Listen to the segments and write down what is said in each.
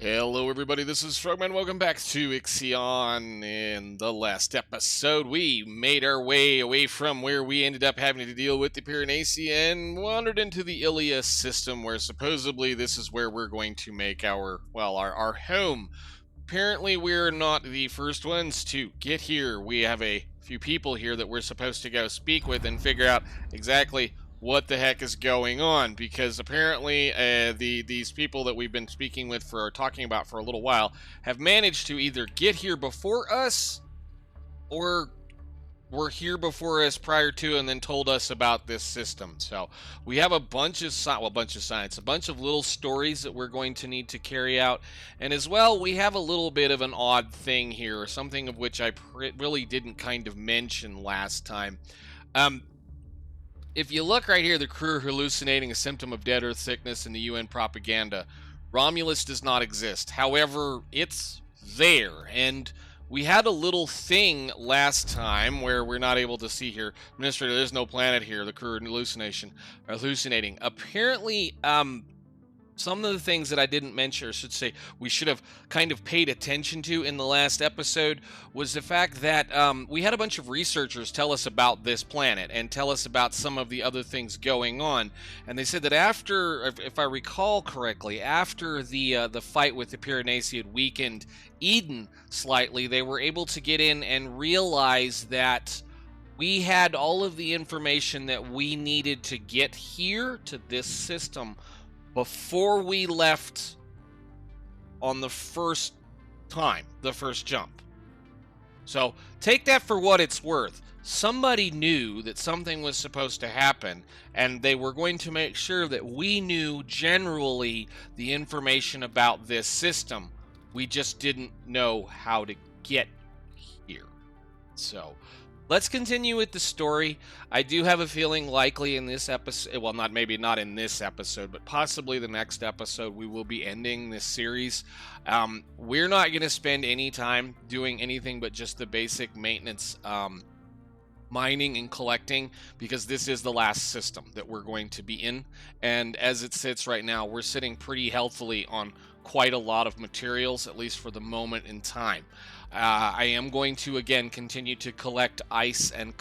Hello everybody, this is Frogman. Welcome back to IXION. In the last episode, we made our way away from where we ended up having to deal with the perilous and wandered into the Ilias system, where supposedly this is where we're going to make our home. Apparently, we're not the first ones to get here. We have a few people here that we're supposed to go speak with and figure out exactly what the heck is going on, because apparently these people that we've been speaking with for or talking about for a little while have managed to either get here before us or were here before us prior to and then told us about this system. So we have a bunch of science, a bunch of little stories that we're going to need to carry out, and as well we have a little bit of an odd thing here, something of which I really didn't kind of mention last time. If you look right here, the crew are hallucinating a symptom of dead Earth sickness in the UN propaganda. Romulus does not exist. However, it's there. And we had a little thing last time where we're not able to see here. Administrator, there's no planet here. The crew are hallucinating. Apparently, some of the things that I didn't mention, or should say we should have kind of paid attention to in the last episode, was the fact that we had a bunch of researchers tell us about this planet and tell us about some of the other things going on. And they said that after, if I recall correctly, after the fight with the Piranesi had weakened Eden slightly, they were able to get in and realize that we had all of the information that we needed to get here to this system before we left on the first jump. So take that for what it's worth. Somebody knew that something was supposed to happen, and they were going to make sure that we knew generally the information about this system. We just didn't know how to get here. So let's continue with the story. I do have a feeling likely in this episode, well, maybe not in this episode, but possibly the next episode, we will be ending this series. We're not going to spend any time doing anything but just the basic maintenance, mining and collecting, because this is the last system that we're going to be in. And as it sits right now, we're sitting pretty healthily on quite a lot of materials, at least for the moment in time. I am going to, again, continue to collect ice and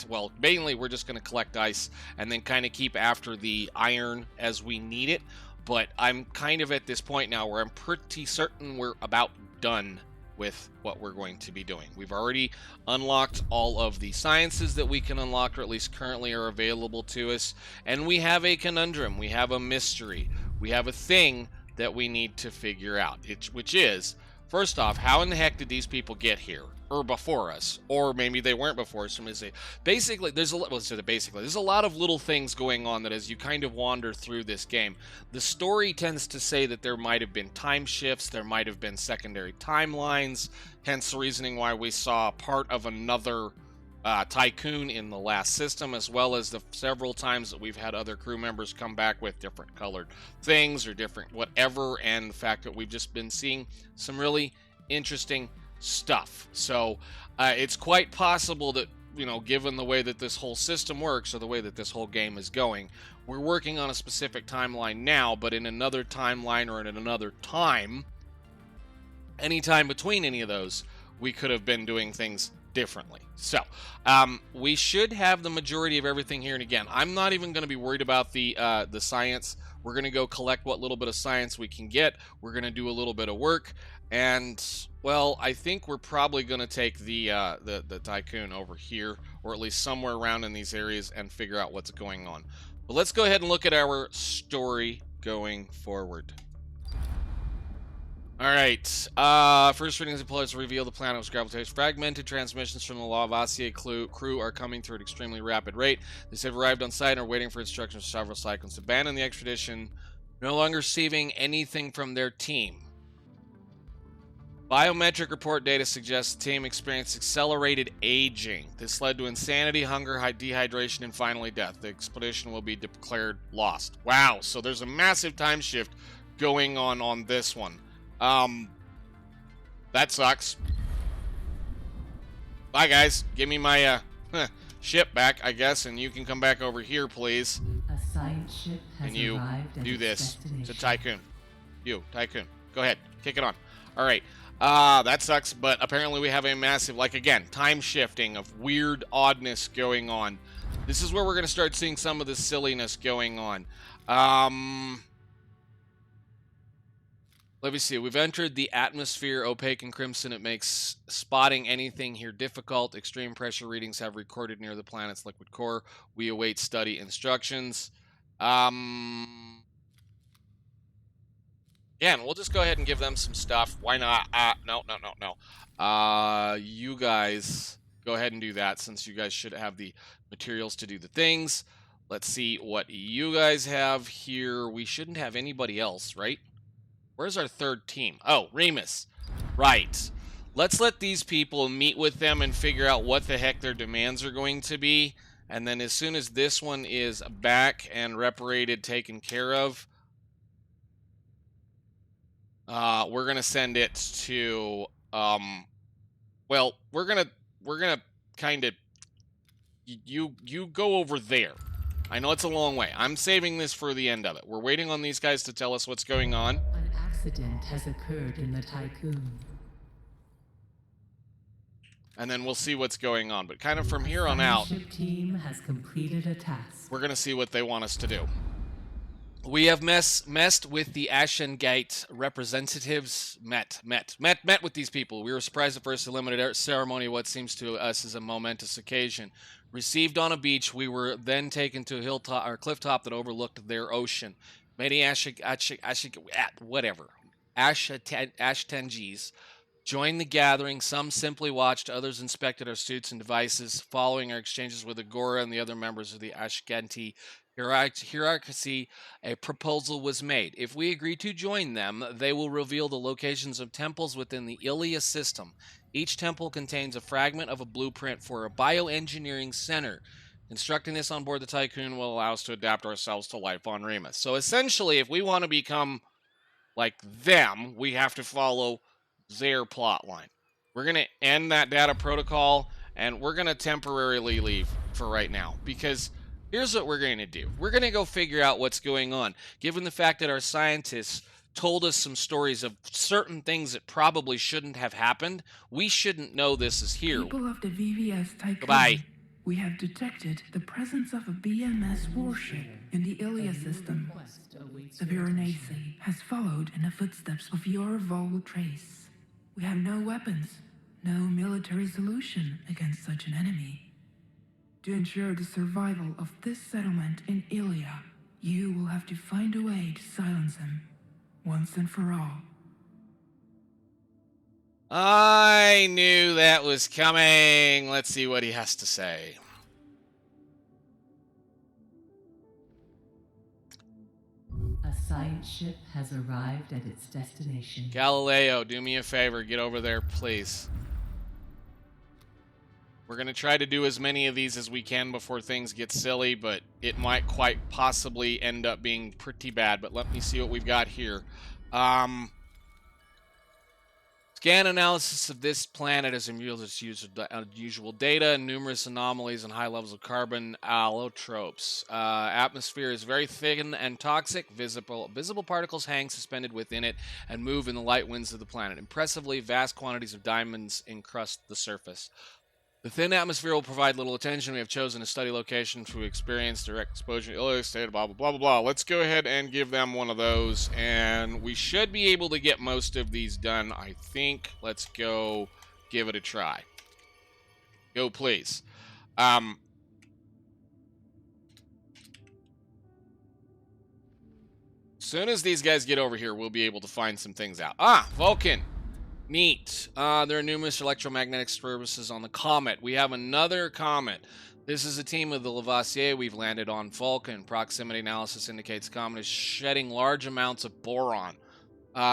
well, mainly we're just going to collect ice and then kind of keep after the iron as we need it. But I'm kind of at this point now where I'm pretty certain we're about done with what we're going to be doing. We've already unlocked all of the sciences that we can unlock, or at least currently are available to us. And we have a conundrum. We have a mystery. We have a thing that we need to figure out, which is, first off, how in the heck did these people get here, or before us, or maybe they weren't before us? Somebody say, basically, there's a lot of little things going on that as you kind of wander through this game, the story tends to say that there might have been time shifts, there might have been secondary timelines, hence the reasoning why we saw part of another Tiqqun in the last system, as well as the several times that we've had other crew members come back with different colored things or different whatever, and the fact that we've just been seeing some really interesting stuff. So it's quite possible that, you know, given the way that this whole system works, or the way that this whole game is going, we're working on a specific timeline now, but in another timeline or in another time, any time between any of those, we could have been doing things differently. So we should have the majority of everything here. And again, I'm not even going to be worried about the science. We're going to go collect what little bit of science we can get. We're going to do a little bit of work, and well, I think we're probably going to take the Tiqqun over here, or at least somewhere around in these areas, and figure out what's going on. But let's go ahead and look at our story going forward. All right. First readings and pillars reveal the planet was gravitation. Fragmented transmissions from the Lavoisier crew are coming through at an extremely rapid rate. They have arrived on site and are waiting for instructions for several cyclones. Abandon the expedition, no longer receiving anything from their team. Biometric report data suggests the team experienced accelerated aging. This led to insanity, hunger, dehydration, and finally death. The expedition will be declared lost. Wow, so there's a massive time shift going on this one. That sucks. Bye, guys. Give me my ship back, I guess, and you can come back over here, please. A science ship has and you arrived at do its this destination. to Tiqqun. You, Tiqqun. Go ahead. Kick it on. All right. That sucks, but apparently we have a massive, like, again, time shifting of weird oddness going on. This is where we're going to start seeing some of the silliness going on. Let me see. We've entered the atmosphere, opaque and crimson. It makes spotting anything here difficult. Extreme pressure readings have recorded near the planet's liquid core. We await study instructions. Yeah, and we'll just go ahead and give them some stuff. Why not? No. You guys go ahead and do that, since you guys should have the materials to do the things. Let's see what you guys have here. We shouldn't have anybody else, right? Where's our third team? Oh, Remus. Right. Let's let these people meet with them and figure out what the heck their demands are going to be. And then as soon as this one is back and reparated, taken care of, we're going to send it to, well, we're going to kind of, you go over there. I know it's a long way. I'm saving this for the end of it. We're waiting on these guys to tell us what's going on. An accident has occurred in the Tiqqun. And then we'll see what's going on. But kind of from here on out, the team has completed a task. We're going to see what they want us to do. We have messed with the Ashengate representatives. Met with these people. We were surprised at first. A limited ceremony, what seems to us is a momentous occasion. Received on a beach, we were then taken to a hilltop or cliff top that overlooked their ocean. Many Ashtengees joined the gathering. Some simply watched, others inspected our suits and devices. Following our exchanges with Agora and the other members of the Ashganti hierarchy, a proposal was made. If we agree to join them, they will reveal the locations of temples within the Ilia system. Each temple contains a fragment of a blueprint for a bioengineering center. Constructing this on board the Tiqqun will allow us to adapt ourselves to life on Remus. So essentially, if we want to become like them, we have to follow their plot line. We're going to end that data protocol, and we're going to temporarily leave for right now, because here's what we're going to do. We're going to go figure out what's going on. Given the fact that our scientists told us some stories of certain things that probably shouldn't have happened, we shouldn't know this is here. People of the VVS Tiqqun. Goodbye. We have detected the presence of a BMS warship in the Ilia system. The Veronese has followed in the footsteps of your Vol trace. We have no weapons, no military solution against such an enemy. To ensure the survival of this settlement in Ilia, you will have to find a way to silence him, once and for all. I knew that was coming. Let's see what he has to say. A science ship has arrived at its destination. Galileo, do me a favor. Get over there, please. We're going to try to do as many of these as we can before things get silly, but it might quite possibly end up being pretty bad. But let me see what we've got here. Scan analysis of this planet has revealed its unusual data, numerous anomalies and high levels of carbon allotropes. Atmosphere is very thin and toxic. Visible particles hang suspended within it and move in the light winds of the planet. Impressively, vast quantities of diamonds encrust the surface. The thin atmosphere will provide little attention. We have chosen a study location to experience direct exposure to illustrated, blah, blah, blah, blah, blah. Let's go ahead and give them one of those, and we should be able to get most of these done, I think. Let's go give it a try. Go, please. As soon as these guys get over here, we'll be able to find some things out. Vulcan. Neat. There are numerous electromagnetic disturbances on the comet. We have another comet. This is a team of the Lavoisier. We've landed on Vulcan. Proximity analysis indicates the comet is shedding large amounts of boron.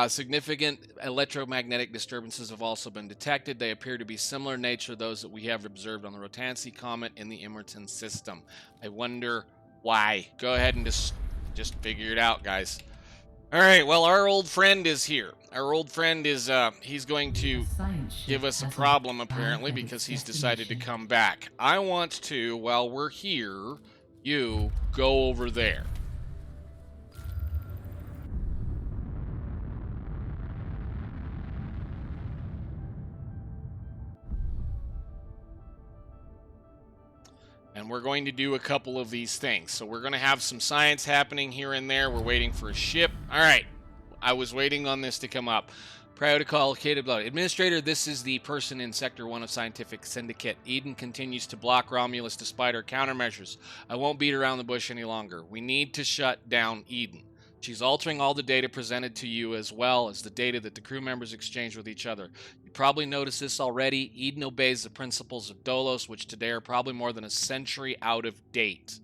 Significant electromagnetic disturbances have also been detected. They appear to be similar in nature to those that we have observed on the Rotansi comet in the Emerton system. I wonder why. Go ahead and just figure it out, guys. All right, well, our old friend is here. Our old friend is, he's going to give us a problem, apparently, because he's decided to come back. I want to, while we're here, you go over there. and we're going to do a couple of these things. So we're going to have some science happening here and there. We're waiting for a ship. All right. I was waiting on this to come up. Protocol, Kate Blood. Administrator, this is the person in Sector 1 of Scientific Syndicate. Eden continues to block Romulus despite our countermeasures. I won't beat around the bush any longer. We need to shut down Eden. She's altering all the data presented to you as well as the data that the crew members exchange with each other. You probably noticed this already. Eden obeys the principles of Dolos, which today are probably more than a century out of date.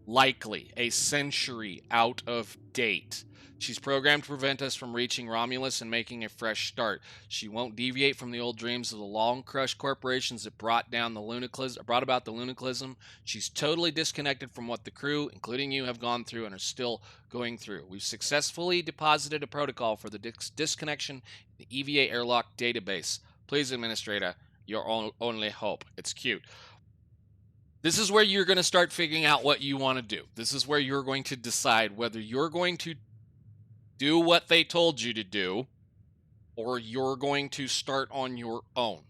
Likely a century out of date. She's programmed to prevent us from reaching Romulus and making a fresh start. She won't deviate from the old dreams of the long-crushed corporations that brought about the lunicalism. She's totally disconnected from what the crew, including you, have gone through and are still going through. We've successfully deposited a protocol for the disconnection in the EVA airlock database. Please, Administrator, your only hope. It's cute. This is where you're going to start figuring out what you want to do. This is where you're going to decide whether you're going to do what they told you to do, or you're going to start on your own.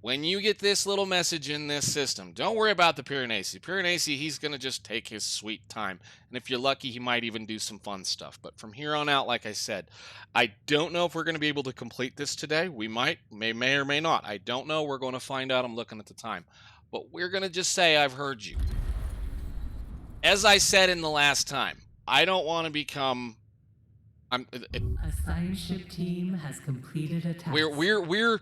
When you get this little message in this system, don't worry about the Piranesi. Piranesi, he's going to just take his sweet time. And if you're lucky, he might even do some fun stuff. But from here on out, like I said, I don't know if we're going to be able to complete this today. We may or may not. I don't know. We're going to find out. I'm looking at the time. But we're going to just say, I've heard you. As I said in the last time, I don't want to become... A science ship team has completed a task. We're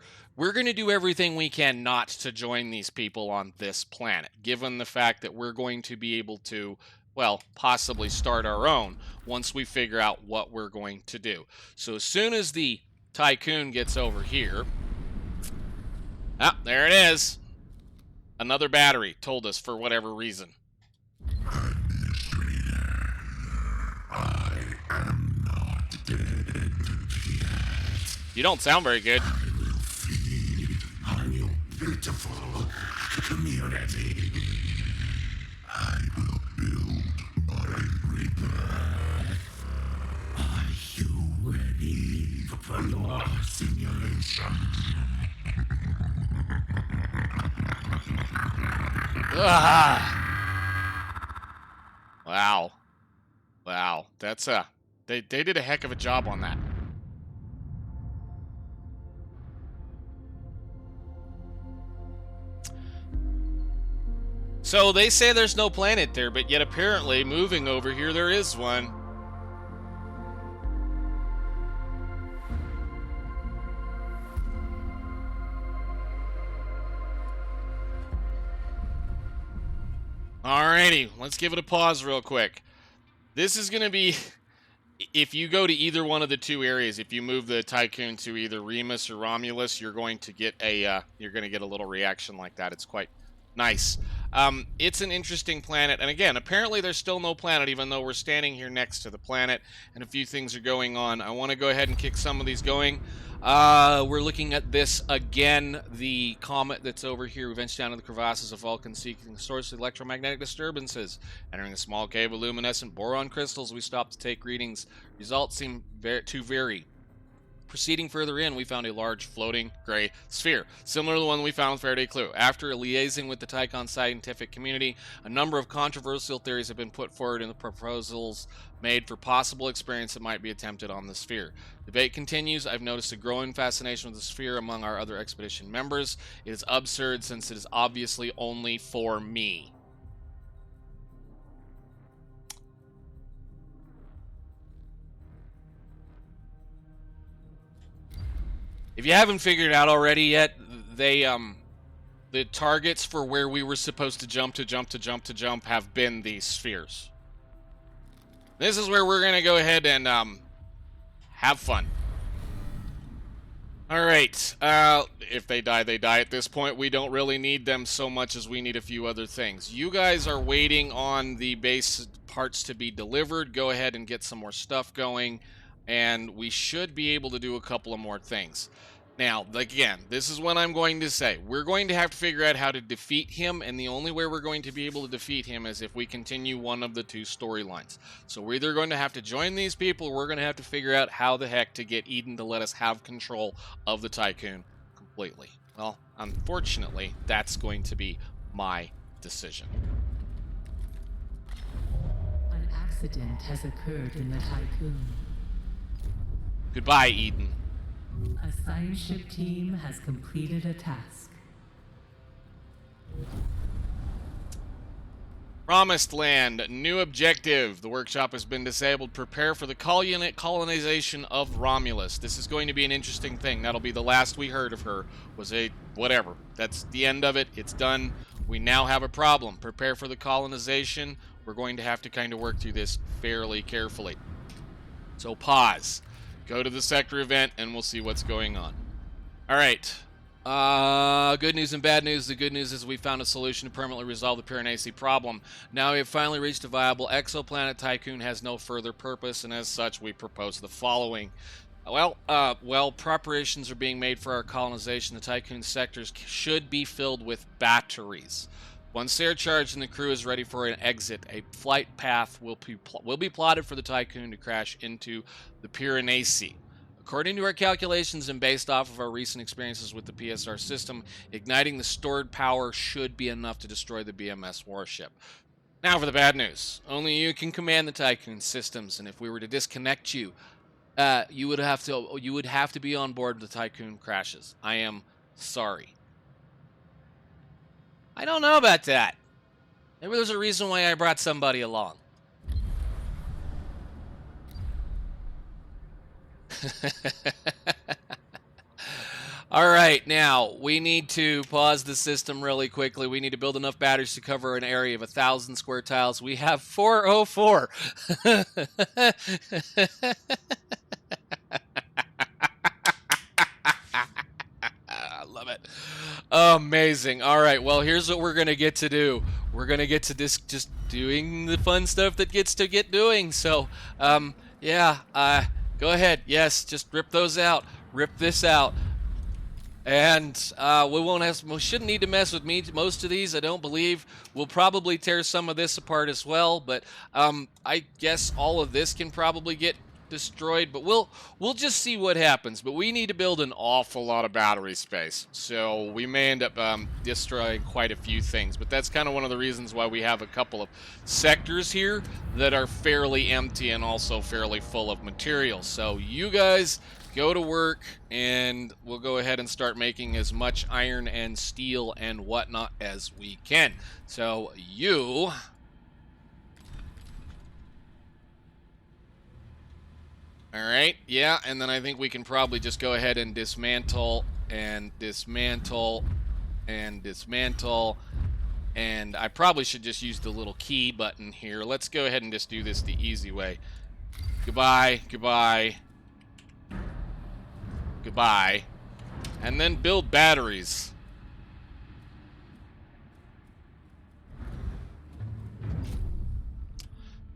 going to do everything we can not to join these people on this planet, given the fact that we're going to be able to, well, possibly start our own once we figure out what we're going to do. So as soon as the Tiqqun gets over here... Ah, there it is. Another battery told us for whatever reason. Administrator, I am not dead yet. You don't sound very good. I will feed on your beautiful community. I will build my rebirth. Are you ready for your simulation? Wow. Wow. That's they did a heck of a job on that. So they say there's no planet there, but yet apparently moving over here there is one. Alrighty, let's give it a pause real quick. This is going to be, if you go to either one of the two areas, if you move the Tiqqun to either Remus or Romulus, you're going to get a little reaction like that. It's quite nice. It's an interesting planet, and again, apparently there's still no planet, even though we're standing here next to the planet, and a few things are going on. I want to go ahead and kick some of these going. We're looking at this again, the comet that's over here. We ventured down to the crevasses of Vulcan, seeking the source of electromagnetic disturbances. Entering a small cave of luminescent boron crystals, we stopped to take readings. Results seem to vary. Proceeding further in, we found a large floating gray sphere, similar to the one we found with Faraday Clue. After liaising with the Tiqqun scientific community, a number of controversial theories have been put forward in the proposals made for possible experiments that might be attempted on the sphere. Debate continues. I've noticed a growing fascination with the sphere among our other expedition members. It is absurd since it is obviously only for me. If you haven't figured it out already yet, they the targets for where we were supposed to jump have been these spheres. This is where we're gonna go ahead and have fun. All right. If they die, they die. At this point, we don't really need them so much as we need a few other things. You guys are waiting on the base parts to be delivered. Go ahead and get some more stuff going, and we should be able to do a couple of more things. Now, again, this is what I'm going to say. We're going to have to figure out how to defeat him, and the only way we're going to be able to defeat him is if we continue one of the two storylines. So we're either going to have to join these people, or we're going to have to figure out how the heck to get Eden to let us have control of the Tiqqun completely. Well, unfortunately, that's going to be my decision. An accident has occurred in the Tiqqun. Goodbye, Eden. A science ship team has completed a task. Promised Land, new objective. The workshop has been disabled. Prepare for the colonization of Romulus. This is going to be an interesting thing. That'll be the last we heard of her. Was a whatever. That's the end of it. It's done. We now have a problem. Prepare for the colonization. We're going to have to kind of work through this fairly carefully. So pause. Go to the sector event, and we'll see what's going on. All right. Good news and bad news. The good news is we found a solution to permanently resolve the perilous problem. Now we have finally reached a viable exoplanet. Tiqqun has no further purpose, and as such, we propose the following. Well, preparations are being made for our colonization. The Tiqqun sectors should be filled with batteries. Once they are charged and the crew is ready for an exit, a flight path will be plotted for the Tiqqun to crash into the Pyrenees. According to our calculations and based off of our recent experiences with the PSR system, igniting the stored power should be enough to destroy the BMS warship. Now for the bad news. Only you can command the Tiqqun systems, and if we were to disconnect you, you would have to be on board when the Tiqqun crashes. I am sorry. I don't know about that. Maybe there's a reason why I brought somebody along. All right, now we need to pause the system really quickly. We need to build enough batteries to cover an area of 1,000 square tiles. We have 404. I love it. Amazing. All right, well, here's what we're going to get to do. We're going to get to this, just doing the fun stuff that gets to get doing. So, yeah, go ahead. Yes, just rip those out. Rip this out. And we shouldn't need to mess with most of these, I don't believe. We'll probably tear some of this apart as well, but I guess all of this can probably get destroyed, but we'll just see what happens. But we need to build an awful lot of battery space, so we may end up destroying quite a few things. But that's kind of one of the reasons why we have a couple of sectors here that are fairly empty and also fairly full of materials. So you guys go to work, and we'll go ahead and start making as much iron and steel and whatnot as we can. So you... Alright, yeah, and then I think we can probably just go ahead and dismantle, and dismantle, and dismantle, and I probably should just use the little key button here. Let's go ahead and just do this the easy way. Goodbye, goodbye. Goodbye. And then build batteries.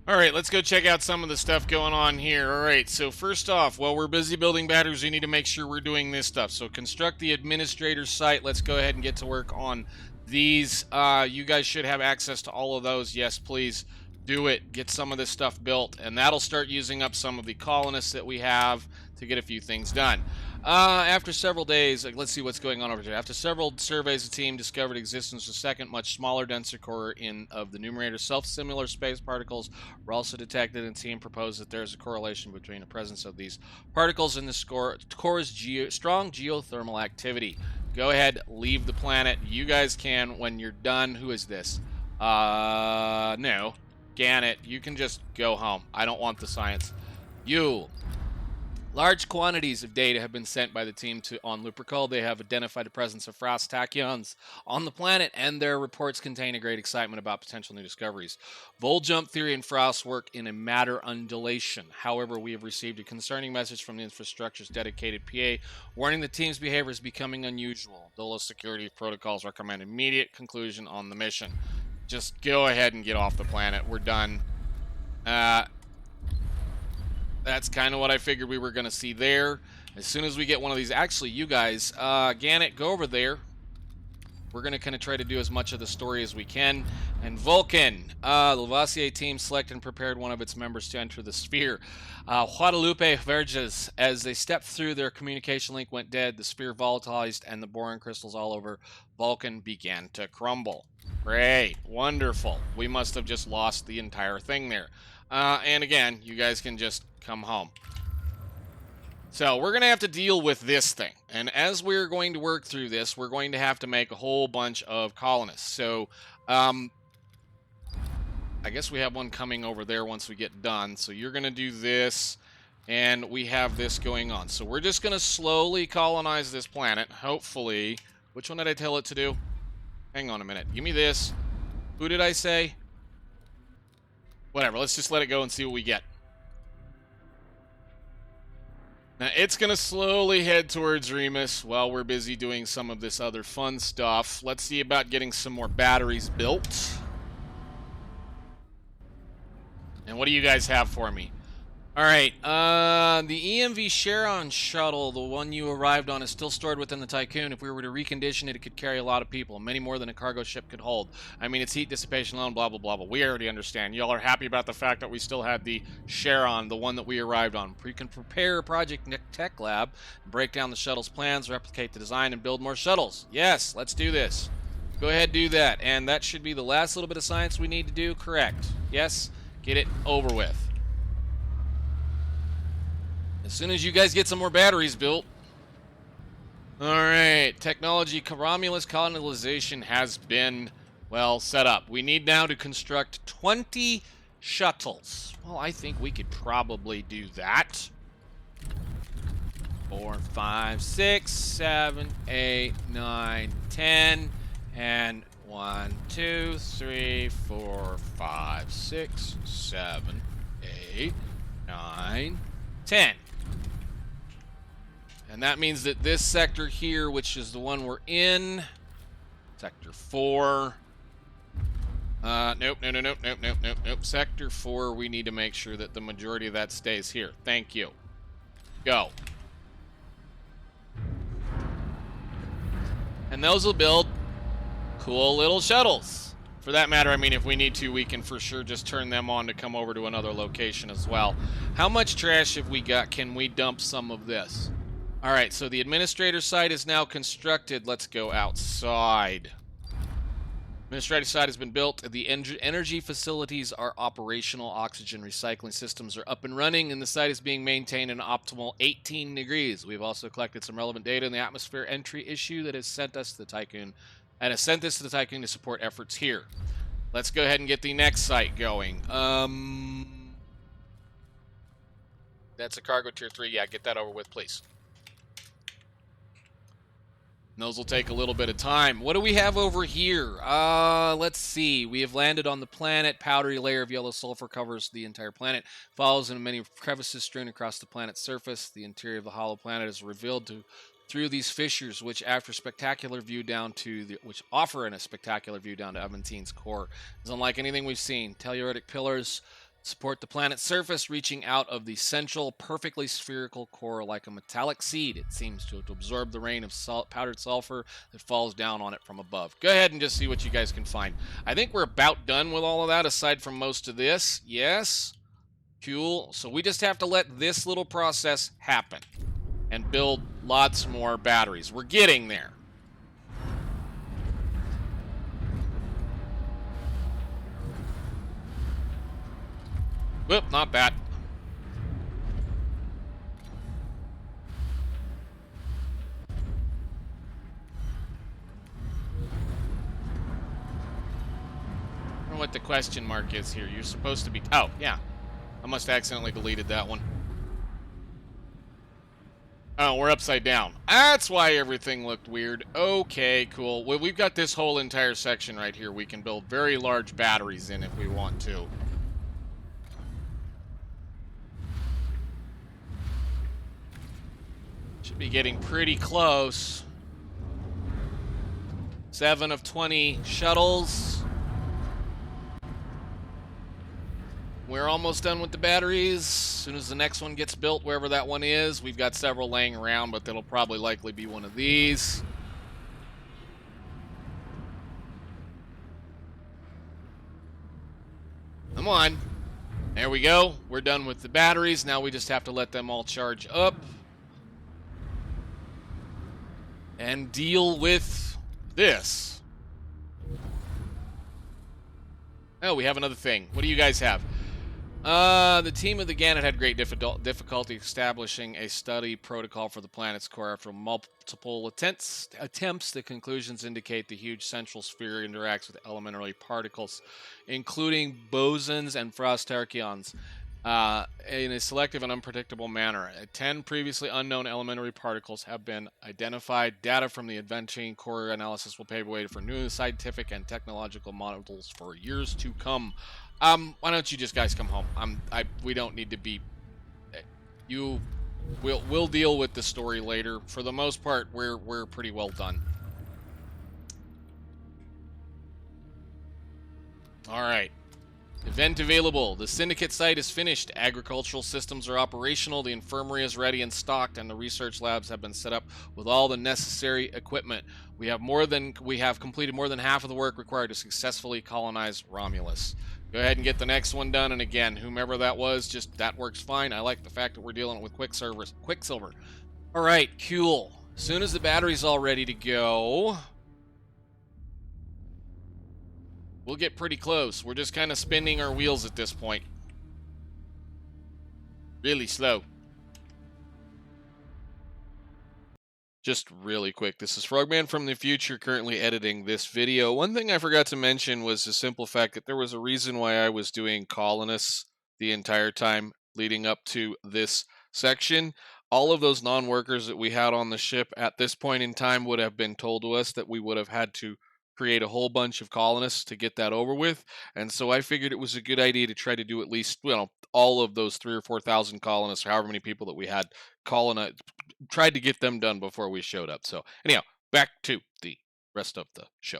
Alright, let's go check out some of the stuff going on here. Alright, so first off, while we're busy building batteries, we need to make sure we're doing this stuff. So construct the administrator site. Let's go ahead and get to work on these. You guys should have access to all of those. Yes, please do it. Get some of this stuff built, and that'll start using up some of the colonists that we have to get a few things done. After several days, let's see what's going on over here. After several surveys, the team discovered existence of a second, much smaller, denser core of the numerator. Self-similar space particles were also detected, and the team proposed that there's a correlation between the presence of these particles and the core's strong geothermal activity. Go ahead, leave the planet. You guys can when you're done. Who is this? No. Gannett, you can just go home. I don't want the science. You. Large quantities of data have been sent by the team on Lupercal. They have identified the presence of frost tachyons on the planet, and their reports contain a great excitement about potential new discoveries. Vol jump theory and frost work in a matter undulation. However, we have received a concerning message from the infrastructure's dedicated PA, warning the team's behavior is becoming unusual. DOLOS security protocols recommend immediate conclusion on the mission. Just go ahead and get off the planet. We're done. That's kind of what I figured we were going to see there. As soon as we get one of these... Actually, you guys, Gannett, go over there. We're going to kind of try to do as much of the story as we can. And Vulcan, the Lavoisier team selected and prepared one of its members to enter the sphere. Guadalupe Verges, as they stepped through, their communication link went dead, the sphere volatilized, and the boron crystals all over Vulcan began to crumble. Great, wonderful. We must have just lost the entire thing there. And again, you guys can just come home. So we're going to have to deal with this thing. And as we're going to work through this, we're going to have to make a whole bunch of colonists. So, I guess we have one coming over there once we get done. So you're going to do this, and we have this going on. So we're just going to slowly colonize this planet, hopefully. Which one did I tell it to do? Hang on a minute. Give me this. Who did I say? Whatever, let's just let it go and see what we get. Now, it's going to slowly head towards Remus while we're busy doing some of this other fun stuff. Let's see about getting some more batteries built. And what do you guys have for me? All right, the EMV Charon shuttle, the one you arrived on, is still stored within the Tiqqun. If we were to recondition it, it could carry a lot of people, many more than a cargo ship could hold. I mean, it's heat dissipation alone, blah, blah, blah, blah. We already understand. Y'all are happy about the fact that we still had the Charon, the one that we arrived on. We can prepare Project Tech Lab, break down the shuttle's plans, replicate the design, and build more shuttles. Yes, let's do this. Go ahead, do that. And that should be the last little bit of science we need to do, correct? Yes? Get it over with. As soon as you guys get some more batteries built. Alright, technology, Romulus colonization has been, well, set up. We need now to construct 20 shuttles. Well, I think we could probably do that. 4, 5, 6, 7, 8, 9, 10, and 1, 2, 3, 4, 5, 6, 7, 8, 9, 10. And that means that this sector here, which is the one we're in, Sector 4. Nope. Sector 4, we need to make sure that the majority of that stays here. Thank you. Go. And those will build cool little shuttles. For that matter, I mean, if we need to, we can for sure just turn them on to come over to another location as well. How much trash have we got? Can we dump some of this? All right, so the administrator site is now constructed. Let's go outside. Administrative site has been built. The energy facilities are operational. Oxygen recycling systems are up and running, and the site is being maintained in optimal 18 degrees. We've also collected some relevant data in the atmosphere entry issue that has sent us to the Tiqqun, and has sent this to the Tiqqun to support efforts here. Let's go ahead and get the next site going. That's a cargo tier 3. Yeah, get that over with, please. Those will take a little bit of time. What do we have over here? Let's see. We have landed on the planet. Powdery layer of yellow sulfur covers the entire planet. Follows in many crevices strewn across the planet's surface. The interior of the hollow planet is revealed through these fissures, which offer a spectacular view down to Aventine's core. It's unlike anything we've seen. Telluric pillars support the planet's surface, reaching out of the central, perfectly spherical core like a metallic seed. It seems to absorb the rain of powdered sulfur that falls down on it from above. Go ahead and just see what you guys can find. I think we're about done with all of that, aside from most of this. Yes. Cool. So we just have to let this little process happen and build lots more batteries. We're getting there. Whoop, not bad. I don't know what the question mark is here. You're supposed to be... Oh, yeah. I must have accidentally deleted that one. Oh, we're upside down. That's why everything looked weird. Okay, cool. Well, we've got this whole entire section right here we can build very large batteries in if we want to. Should be getting pretty close. 7 of 20 shuttles. We're almost done with the batteries. As soon as the next one gets built, wherever that one is, we've got several laying around, but that'll probably likely be one of these. Come on. There we go. We're done with the batteries. Now we just have to let them all charge up. And deal with this. Oh, we have another thing. What do you guys have? The team of the Gannett had great difficulty establishing a study protocol for the planet's core. After multiple attempts, the conclusions indicate the huge central sphere interacts with elementary particles, including bosons and frost tachyons, in a selective and unpredictable manner. 10 previously unknown elementary particles have been identified. Data from the inventing core analysis will pave the way for new scientific and technological models for years to come. Why don't you just guys come home? We don't need to be. We'll deal with the story later. For the most part, we're pretty well done. All right. Event available. The syndicate site is finished. Agricultural systems are operational. The infirmary is ready and stocked, and the research labs have been set up with all the necessary equipment. We have completed more than half of the work required to successfully colonize Romulus. Go ahead and get the next one done, and again, whomever that was, that works fine. I like the fact that we're dealing with Quicksilver. All right, cool. As soon as the battery's all ready to go, we'll get pretty close. We're just kind of spinning our wheels at this point. Really slow. Just really quick, this is Frogman from the future currently editing this video. One thing I forgot to mention was the simple fact that there was a reason why I was doing colonists the entire time leading up to this section. All of those non-workers that we had on the ship at this point in time would have been told to us that we would have had to create a whole bunch of colonists to get that over with, and so I figured it was a good idea to try to do at least, all of those 3,000 or 4,000 colonists, or however many people that we had colonized, tried to get them done before we showed up. So anyhow, back to the rest of the show.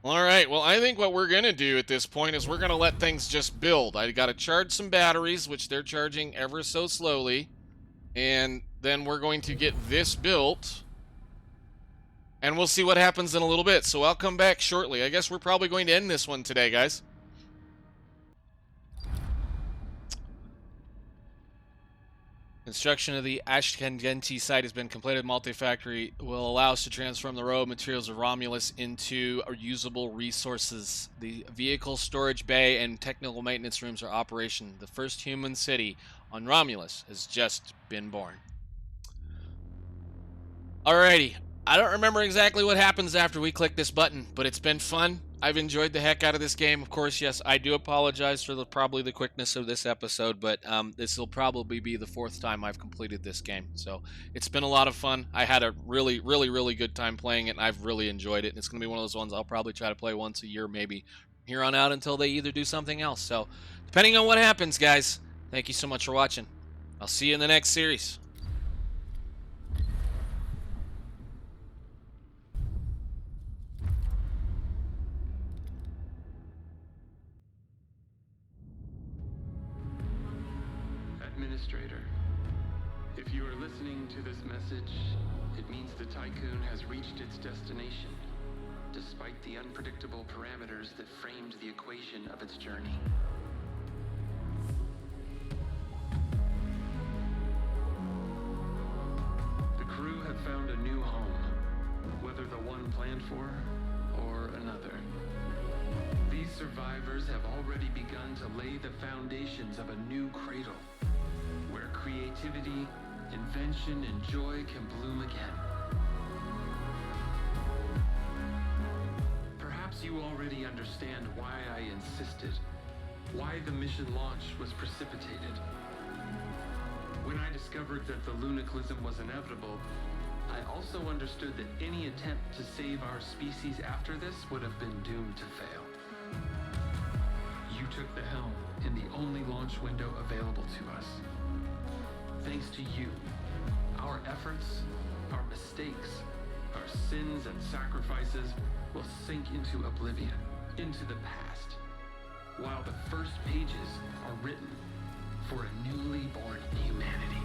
All right, well, I think what we're going to do at this point is we're going to let things just build. I got to charge some batteries, which they're charging ever so slowly, and then we're going to get this built. And we'll see what happens in a little bit. So I'll come back shortly. I guess we're probably going to end this one today, guys. Construction of the Ashkangenti site has been completed. Multi-factory will allow us to transform the raw materials of Romulus into usable resources. The vehicle storage bay and technical maintenance rooms are operation. The first human city on Romulus has just been born. Alrighty. I don't remember exactly what happens after we click this button, but it's been fun. I've enjoyed the heck out of this game. Of course, yes, I do apologize for probably the quickness of this episode, but this will probably be the 4th time I've completed this game. So it's been a lot of fun. I had a really, really, really good time playing it, and I've really enjoyed it. And it's going to be one of those ones I'll probably try to play once a year, maybe here on out, until they either do something else. So depending on what happens, guys, thank you so much for watching. I'll see you in the next series. Administrator, if you are listening to this message, it means the Tiqqun has reached its destination, despite the unpredictable parameters that framed the equation of its journey. The crew have found a new home, whether the one planned for or another. These survivors have already begun to lay the foundations of a new cradle, where creativity, invention, and joy can bloom again. Perhaps you already understand why I insisted, why the mission launch was precipitated. When I discovered that the lunaclism was inevitable, I also understood that any attempt to save our species after this would have been doomed to fail. You took the helm in the only launch window available to us. Thanks to you, our efforts, our mistakes, our sins and sacrifices will sink into oblivion, into the past, while the first pages are written for a newly born humanity.